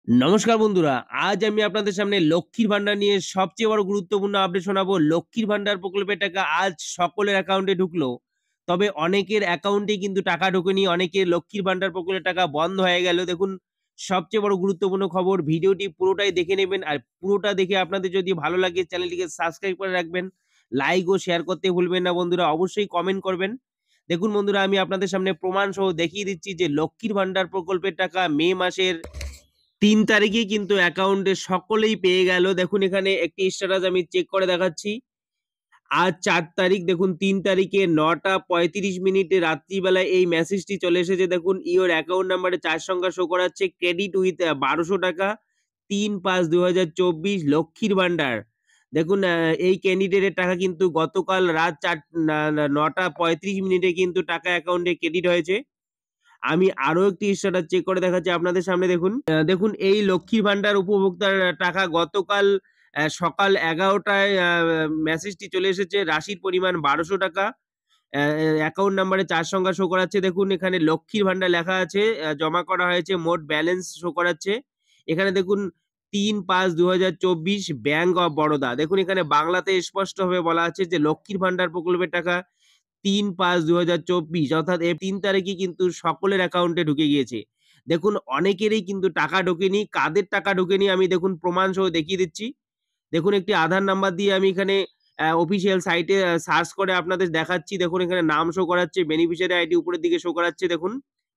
নমস্কার বন্ধুরা, আজ আমি আপনাদের সামনে লক্ষ্মীর ভান্ডার নিয়ে সবচেয়ে বড় গুরুত্বপূর্ণ আপডেট শোনাবো। লক্ষ্মীর ভান্ডার প্রকল্পের টাকা আজ সকলের অ্যাকাউন্টে ঢুকলো। তবে অনেকের অ্যাকাউন্টে কিন্তু টাকা ঢোকেনি, অনেকের লক্ষ্মীর ভান্ডার প্রকল্পের টাকা বন্ধ হয়ে গেল। দেখুন, সবচেয়ে বড় গুরুত্বপূর্ণ খবর, ভিডিওটি পুরোটাই দেখে নেবেন। আর পুরোটা দেখে আপনাদের যদি ভালো লাগে চ্যানেলটিকে সাবস্ক্রাইব করে রাখবেন। লাইক ও শেয়ার করতে ভুলবেন না বন্ধুরা, অবশ্যই কমেন্ট করবেন। দেখুন বন্ধুরা, আমি আপনাদের সামনে প্রমাণ সহ দেখিয়ে দিচ্ছি যে লক্ষ্মীর ভান্ডার প্রকল্পের টাকা মে মাসের ৩ তারিখেই কিন্তু অ্যাকাউন্টে সকলেই পেয়ে গেল। দেখুন, এখানে একটি স্ট্যাটাস আমি চেক করে দেখাচ্ছি। আজ ৪ তারিখ, দেখুন ৩ তারিখে ৯টা ৩৫ মিনিটে রাত্রিবেলায় এই মেসেজটি চলে এসেছে। দেখুন, ইওর অ্যাকাউন্ট নাম্বারে ৪ সংখ্যা শো করাচ্ছে। ক্রেডিট উইথ ৳১২০০, ৩/৫/২০২৪ লক্ষ্মীর ভান্ডার। দেখুন, এই ক্যান্ডিডেটের টাকা কিন্তু গতকাল রাত ৯টা ৩৫ মিনিটে কিন্তু টাকা অ্যাকাউন্টে ক্রেডিট হয়েছে। আমি আরো একটি স্ট্যাটাস চেক করে দেখাচ্ছি আপনাদের সামনে। দেখুন, দেখুন এই লক্ষ্মীর ভান্ডার উপভোক্তার টাকা গতকাল সকাল ১১টায় মেসেজটি চলে এসেছে। রাশির পরিমাণ ৳১২০০। অ্যাকাউন্ট নাম্বারে ৪ সংখ্যা শো করাচ্ছে। দেখুন, এখানে লক্ষ্মীর ভান্ডার লেখা আছে। জমা করা হয়েছে। মোট ব্যালেন্স শো করাচ্ছে। এখানে দেখুন ৩/৫/২০২৪ ব্যাংক অফ বরোদা। দেখুন, এখানে বাংলাতে স্পষ্টভাবে বলা আছে যে লক্ষ্মীর ভান্ডার প্রকল্পের টাকা ৩/৫/২০২৪ অর্থাৎ ৩ তারিখে কিন্তু সকলের অ্যাকাউন্টে ঢুকে গিয়েছে। দেখুন, অনেকেরই কিন্তু টাকা ঢোকেনি। কাদের টাকা ঢোকেনি আমি দেখুন প্রমাণ সহ দেখিয়ে দিচ্ছি। দেখুন, একটি আধার নাম্বার দিয়ে আমি এখানে অফিসিয়াল সাইটে সার্চ করে আপনাদের দেখাচ্ছি। দেখুন, এখানে নাম শো করাচ্ছে, বেনিফিশিয়ারি আইডি উপরের দিকে শো করাচ্ছে। দেখুন,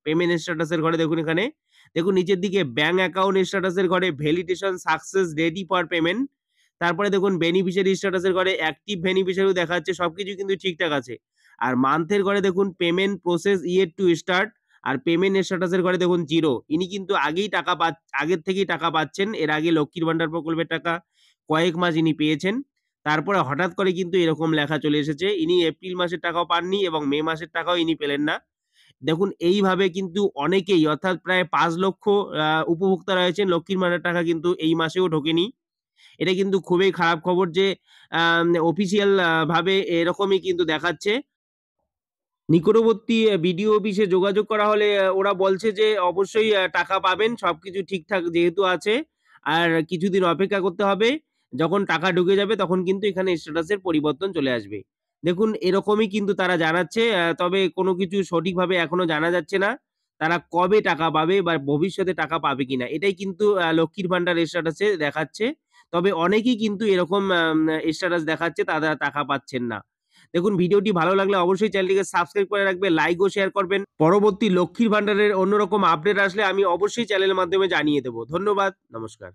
পেমেন্ট স্ট্যাটাস এর ঘরে দেখুন এখানে। দেখুন নিচের দিকে ব্যাংক অ্যাকাউন্ট স্ট্যাটাস এর ঘরে validation success ready for payment. তারপরে দেখুন বেনিফিশিয়ারি স্ট্যাটাস এর ঘরে অ্যাক্টিভ বেনিফিশিয়ারিও দেখাচ্ছে। সবকিছু কিন্তু ঠিকঠাক আছে। আর মান্থের ঘরে দেখুন payment process yet to start. আর পেমেন্ট স্ট্যাটাস এর ঘরে দেখুন 0। ইনি কিন্তু আগের থেকেই টাকা পাচ্ছেন। এর আগে লক্ষ্মীর ভান্ডার প্রকল্পের টাকা কয়েক মাস ইনি পেয়েছেন। তারপরে হঠাৎ করে কিন্তু এরকম লেখা চলে এসেছে। ইনি এপ্রিল মাসের টাকাও পাননি এবং মে মাসের টাকাও ইনি পেলেন না। দেখুন, এইভাবে কিন্তু অনেকেই অর্থাৎ প্রায় ৫ লক্ষ উপভোক্তা রয়েছেন, লক্ষ্মীর ভান্ডার টাকা কিন্তু এই মাসেও ঢোকেনি। এটা কিন্তু খুবই খারাপ খবর যে অফিসিয়াল ভাবে এরকমই কিন্তু দেখাচ্ছে। নিকটবর্তী বিডিও অফিসে যোগাযোগ করা হলে ওরা বলছে যে অবশ্যই টাকা পাবেন। সবকিছু ঠিকঠাক যেহেতু আছে। আর কিছুদিন অপেক্ষা করতে হবে। যখন টাকা ঢুকে যাবে তখন কিন্তু এখানে স্ট্যাটাসের পরিবর্তন চলে আসবে। দেখুন, এরকমই কিন্তু তারা জানাচ্ছে। তবে কোনো কিছু সঠিকভাবে এখনো জানা যাচ্ছে না। তারা কবে টাকা পাবে বা ভবিষ্যতে টাকা পাবে কিনা। এটাই কিন্তু লক্ষ্মীর ভান্ডার স্ট্যাটাসে দেখাচ্ছে। তবে অনেকেই কিন্তু এরকম স্ট্যাটাস দেখাচ্ছে তারা টাকা পাচ্ছেন না। দেখুন, ভিডিওটি ভালো লাগলে অবশ্যই চ্যানেলটিকে সাবস্ক্রাইব করে রাখবেন, লাইক ও শেয়ার করবেন। পরবর্তী লক্ষ্মীর ভান্ডারের অন্যরকম আপডেট আসলে আমি অবশ্যই চ্যানেলের মাধ্যমে জানিয়ে দেব। ধন্যবাদ, নমস্কার।